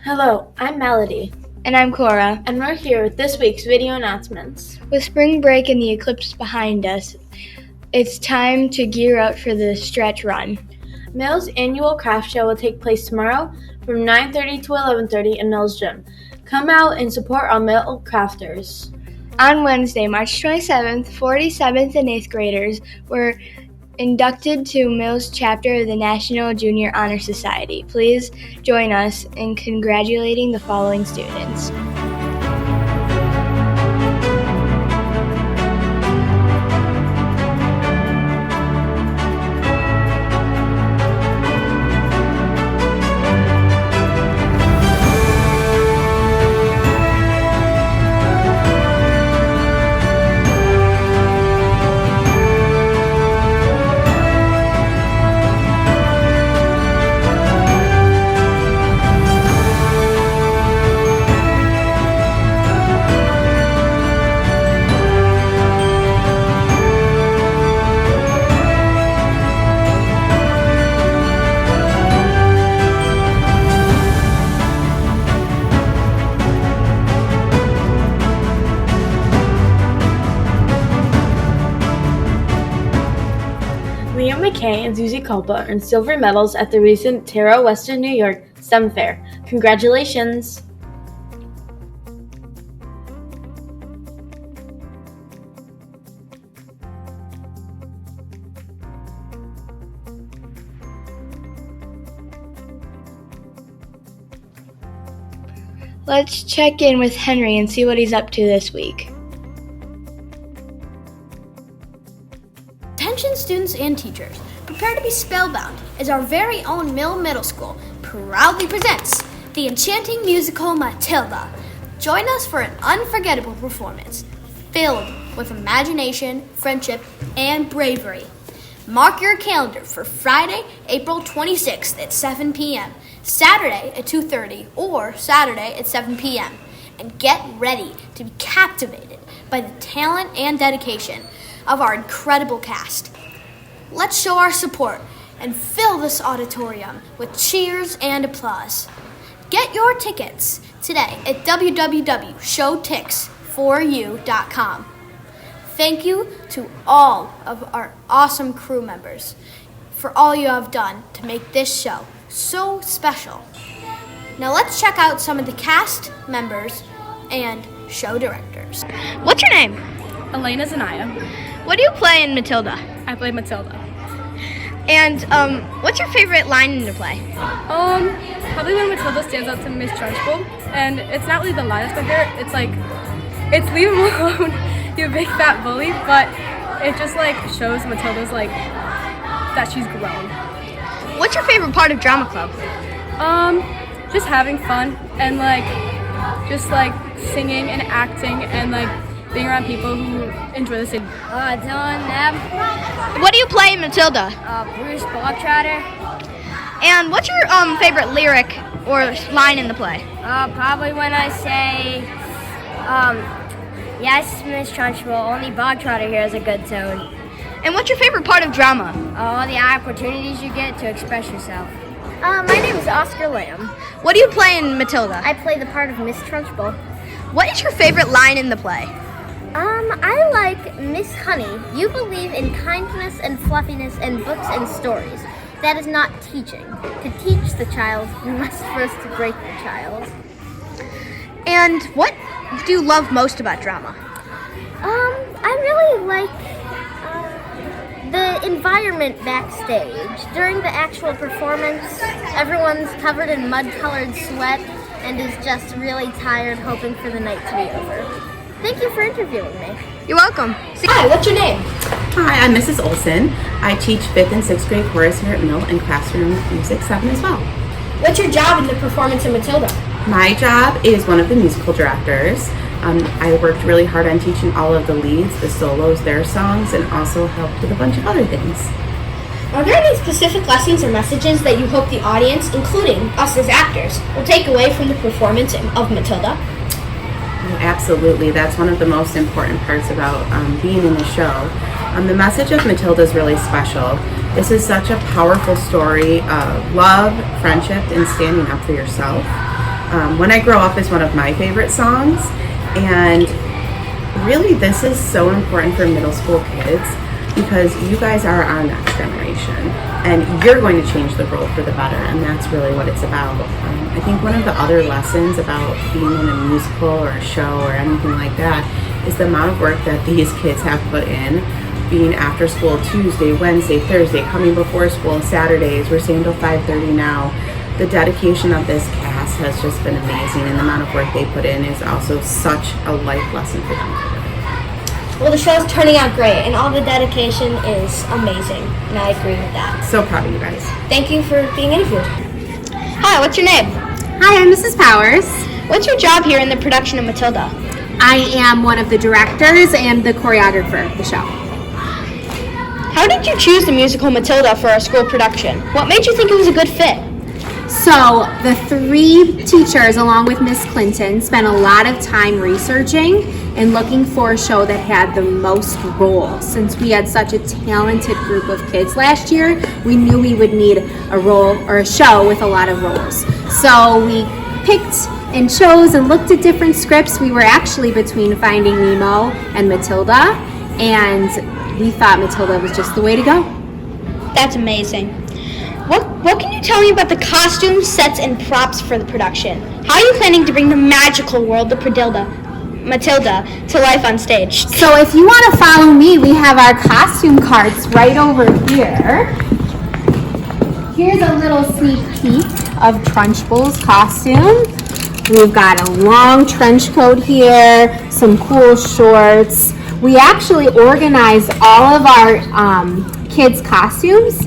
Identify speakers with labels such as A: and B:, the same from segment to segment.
A: Hello, I'm Melody.
B: And I'm Cora.
A: And we're here with this week's video announcements.
B: With spring break and the eclipse behind us, it's time to gear up for the stretch run.
A: Mills' annual craft show will take place tomorrow from 9:30 to 11:30 in Mills Gym. Come out and support our Mill crafters.
B: On Wednesday, March 27th, 47th and 8th graders were inducted to Mills chapter of the National Junior Honor Society. Please join us in congratulating the following students.
A: Liam McKay and Susie Culpa earned silver medals at the recent Terra Western New York STEM Fair. Congratulations!
B: Let's check in with Henry and see what he's up to this week.
C: Attention students and teachers, prepare to be spellbound as our very own Mill Middle School proudly presents the enchanting musical Matilda. Join us for an unforgettable performance filled with imagination, friendship, and bravery. Mark your calendar for Friday, April 26th at 7 p.m., Saturday at 2:30, or Saturday at 7 p.m., and get ready to be captivated by the talent and dedication of our incredible cast. Let's show our support and fill this auditorium with cheers and applause. Get your tickets today at www.showtix4u.com. Thank you to all of our awesome crew members for all you have done to make this show so special. Now let's check out some of the cast members and show directors.
B: What's your name?
D: Elena Zanaya.
B: What do you play in Matilda?
D: I played Matilda.
B: And what's your favorite line in the play?
D: Probably when Matilda stands up to Miss Trunchbull, and it's not really the line that's my favorite. It's like, it's leave him alone, you big fat bully, but it just like shows Matilda's like that she's grown.
B: What's your favorite part of Drama Club?
D: Just having fun and like just like singing and acting and like being around people who enjoy the same.
E: Dylan Neb,
B: What do you play in Matilda?
E: Bruce Bogtrotter,
B: And what's your favorite lyric or line in the play?
E: probably when I say, yes, Miss Trunchbull, only Bogtrotter here has a good tone.
B: And what's your favorite part of drama?
E: All the opportunities you get to express yourself.
F: My name is Oscar Lamb.
B: What do you play in Matilda?
F: I play the part of Miss Trunchbull.
B: What is your favorite line in the play?
F: I like Miss Honey. You believe in kindness and fluffiness and books and stories. That is not teaching. To teach the child, you must first break the child.
B: And what do you love most about drama?
F: I really like the environment backstage. During the actual performance, everyone's covered in mud-colored sweat and is just really tired, hoping for the night to be over. Thank you for interviewing me.
B: You're welcome.
G: Hi, what's your name?
H: Hi, I'm Mrs. Olson. I teach 5th and 6th grade chorus here at Mill and classroom music 7 as well.
G: What's your job in the performance of Matilda?
H: My job is one of the musical directors. I worked really hard on teaching all of the leads, the solos, their songs, and also helped with a bunch of other things.
G: Are there any specific lessons or messages that you hope the audience, including us as actors, will take away from the performance of Matilda?
H: Oh, absolutely. That's one of the most important parts about being in the show. The message of Matilda is really special. This is such a powerful story of love, friendship, and standing up for yourself. When I Grow Up is one of my favorite songs, and really this is so important for middle school kids because you guys are our next generation and you're going to change the world for the better, and that's really what it's about. I think one of the other lessons about being in a musical or a show or anything like that is the amount of work that these kids have put in, being after school Tuesday, Wednesday, Thursday, coming before school Saturdays. We're staying till 5:30 now. The dedication of this cast has just been amazing, and the amount of work they put in is also such a life lesson for them.
G: Well, the show's turning out great, and all the dedication is amazing, and I agree with that.
H: So proud of you guys.
G: Thank you for being interviewed. Hi, what's your name?
I: Hi, I'm Mrs. Powers.
G: What's your job here in the production of Matilda?
I: I am one of the directors and the choreographer of the show.
G: How did you choose the musical Matilda for a school production? What made you think it was a good fit?
I: So the 3 teachers, along with Miss Clinton, spent a lot of time researching and looking for a show that had the most roles. Since we had such a talented group of kids last year, we knew we would need a role or a show with a lot of roles. So we picked and chose and looked at different scripts. We were actually between Finding Nemo and Matilda, and we thought Matilda was just the way to go.
G: That's amazing. What can you tell me about the costumes, sets, and props for the production? How are you planning to bring the magical world of Matilda to life on stage?
I: So if you want to follow me, we have our costume carts right over here. Here's a little sneak peek of Trunchbull's costume. We've got a long trench coat here, some cool shorts. We actually organize all of our kids' costumes.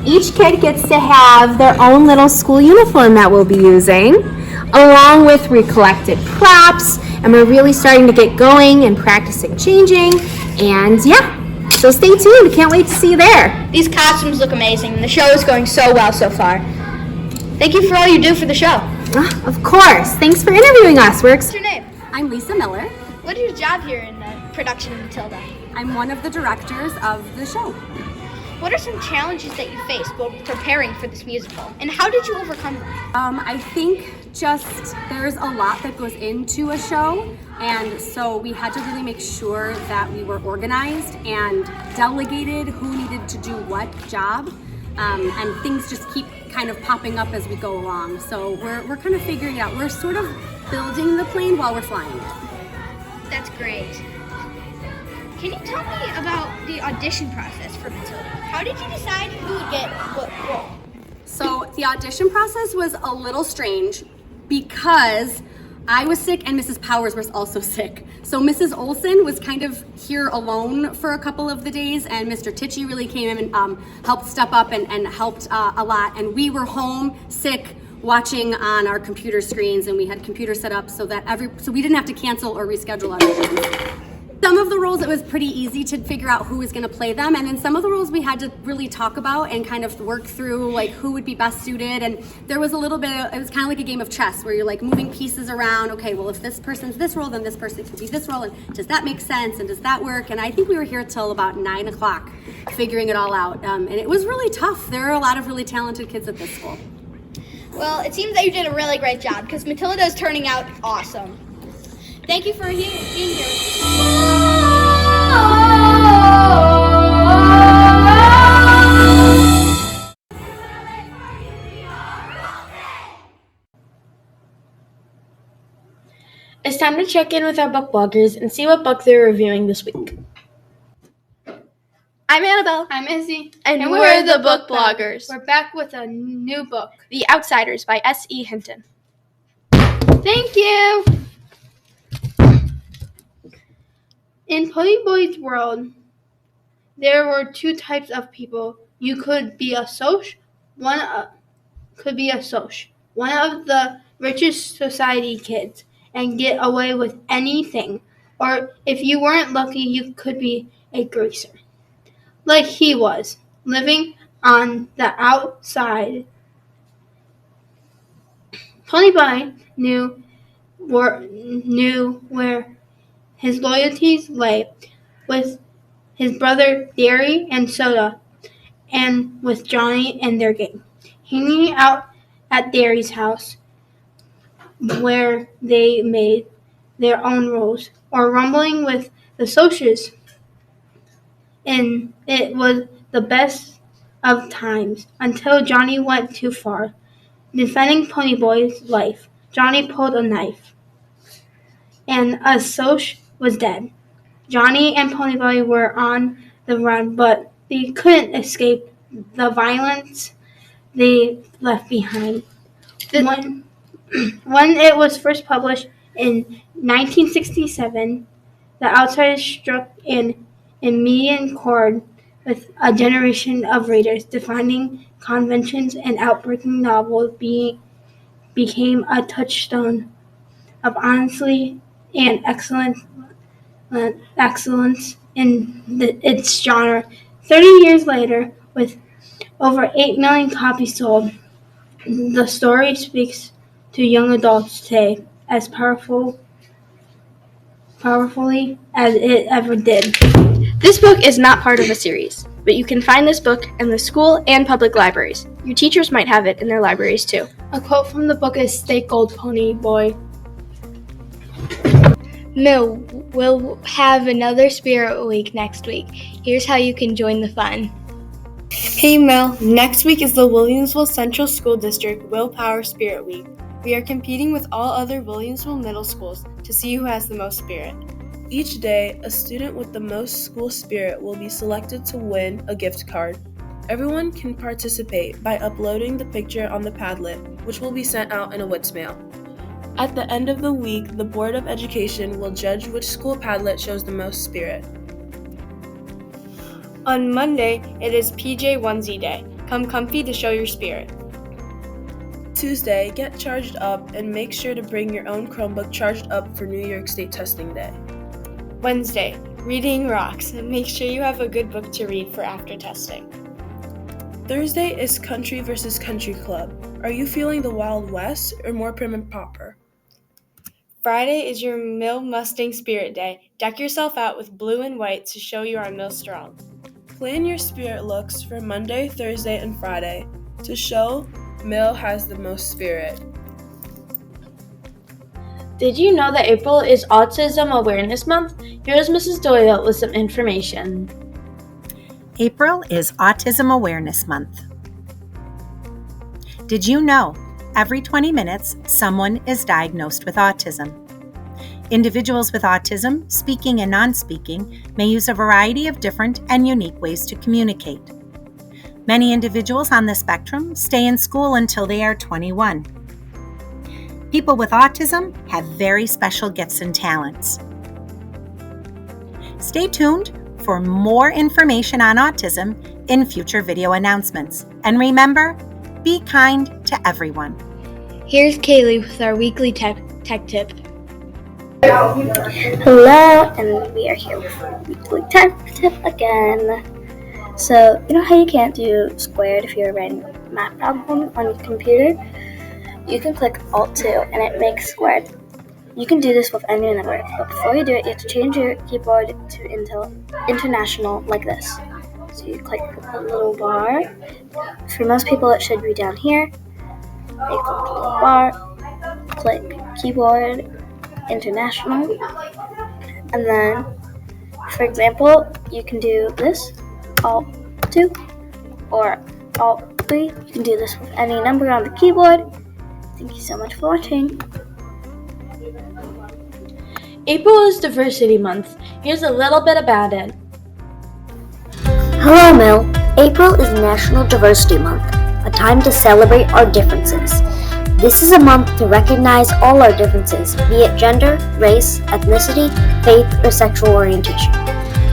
I: Each kid gets to have their own little school uniform that we'll be using, along with recollected props, and we're really starting to get going and practicing changing, and yeah, so stay tuned. Can't wait to see you there.
G: These costumes look amazing, and the show is going so well so far. Thank you for all you do for the show.
I: Of course. Thanks for interviewing us.
G: What's your name?
I: I'm Lisa Miller.
G: What is your job here in the production of Matilda?
I: I'm one of the directors of the show.
G: What are some challenges that you faced while preparing for this musical, and how did you overcome them?
I: I think just there's a lot that goes into a show, and so we had to really make sure that we were organized and delegated who needed to do what job, and things just keep kind of popping up as we go along. So we're kind of figuring it out. We're sort of building the plane while we're flying it.
G: That's great. Can you tell me about the audition process for Matilda? How did you decide who would get what role?
I: So the audition process was a little strange because I was sick and Mrs. Powers was also sick. So Mrs. Olson was kind of here alone for a couple of the days, and Mr. Tichy really came in and helped step up and helped a lot. And we were home sick, watching on our computer screens, and we had computers set up so that so we didn't have to cancel or reschedule auditions. Some of the roles, it was pretty easy to figure out who was going to play them, and in some of the roles we had to really talk about and kind of work through like who would be best suited. And there was a little bit of, it was kind of like a game of chess where you're like moving pieces around. Okay, well, if this person's this role, then this person could be this role, and does that make sense, and does that work? And I think we were here till about 9 o'clock figuring it all out, and it was really tough. There are a lot of really talented kids at this school.
G: Well, it seems that you did a really great job because Matilda is turning out awesome. Thank you for being here.
A: It's time to check in with our book bloggers and see what book they're reviewing this week.
B: I'm Annabelle.
J: I'm Izzy.
B: And we're the book bloggers.
J: We're back with a new book.
B: The Outsiders by S.E. Hinton.
J: Thank you. In Ponyboy's world, there were 2 types of people. You could be a Soc. One of the richest society kids and get away with anything. Or if you weren't lucky, you could be a greaser. Like he was, living on the outside. Ponyboy knew where his loyalties lay, with his brother Derry and Soda, and with Johnny and their gang. Hanging out at Derry's house where they made their own rules, or rumbling with the socials. And it was the best of times until Johnny went too far. Defending Ponyboy's life, Johnny pulled a knife, and a Soch was dead. Johnny and Ponyboy were on the run, but they couldn't escape the violence they left behind. When it was first published in 1967, The Outsiders struck an immediate chord with a generation of readers, defining conventions and outbreaking novels became a touchstone of honesty and excellence in its genre. 30 years later, with over 8 million copies sold, the story speaks to young adults today as powerfully as it ever did.
G: This book is not part of a series, but you can find this book in the school and public libraries. Your teachers might have it in their libraries too.
A: A quote from the book is "Stay gold, pony boy."
B: Mill, we'll have another Spirit Week next week. Here's how you can join the fun.
K: Hey Mel, next week is the Williamsville Central School District Willpower Spirit Week. We are competing with all other Williamsville middle schools to see who has the most spirit.
L: Each day, a student with the most school spirit will be selected to win a gift card. Everyone can participate by uploading the picture on the Padlet, which will be sent out in a Wits mail. At the end of the week, the Board of Education will judge which school Padlet shows the most spirit.
K: On Monday, it is PJ Onesie Day. Come comfy to show your spirit.
L: Tuesday, get charged up and make sure to bring your own Chromebook charged up for New York State Testing Day.
K: Wednesday, Reading Rocks. Make sure you have a good book to read for after testing.
L: Thursday is Country vs. Country Club. Are you feeling the Wild West or more prim and proper?
K: Friday is your Mill Mustang Spirit Day. Deck yourself out with blue and white to show you are Mill strong.
L: Plan your spirit looks for Monday, Thursday, and Friday to show Mill has the most spirit.
A: Did you know that April is Autism Awareness Month? Here's Mrs. Doyle with some information.
M: April is Autism Awareness Month. Did you know every 20 minutes someone is diagnosed with autism? Individuals with autism, speaking and non-speaking, may use a variety of different and unique ways to communicate. Many individuals on the spectrum stay in school until they are 21. People with autism have very special gifts and talents. Stay tuned for more information on autism in future video announcements. And remember, be kind to everyone.
B: Here's Kaylee with our weekly tech tip.
N: Hello, and we are here with our weekly tech tip again. So, you know how you can't do squared if you're writing a math problem on your computer? You can click Alt-2 and it makes squared. You can do this with any number, but before you do it, you have to change your keyboard to international like this. So you click the little bar. For most people, it should be down here. You click the little bar, click keyboard, international, and then, for example, you can do this, Alt-2 or Alt-3. You can do this with any number on the keyboard. Thank you so much for watching.
A: April is Diversity Month. Here's a little bit about it.
N: Hello, Mill. April is National Diversity Month, a time to celebrate our differences. This is a month to recognize all our differences, be it gender, race, ethnicity, faith, or sexual orientation.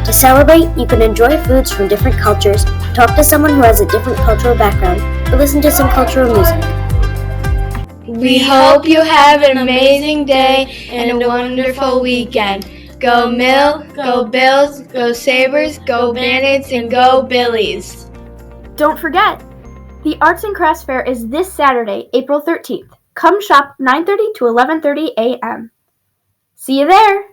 N: To celebrate, you can enjoy foods from different cultures, talk to someone who has a different cultural background, or listen to some cultural music.
B: We hope you have an amazing day and a wonderful weekend. Go Mill, go Bills, go Sabres, go Bandits, and go Billies.
O: Don't forget, the Arts and Crafts Fair is this Saturday, April 13th. Come shop 9:30 to 11:30 a.m. See you there!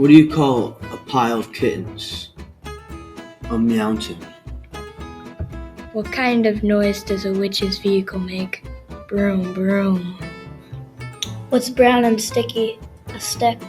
P: What do you call a pile of kittens? A mountain.
B: What kind of noise does a witch's vehicle make? Broom, broom.
N: What's brown and sticky? A stick.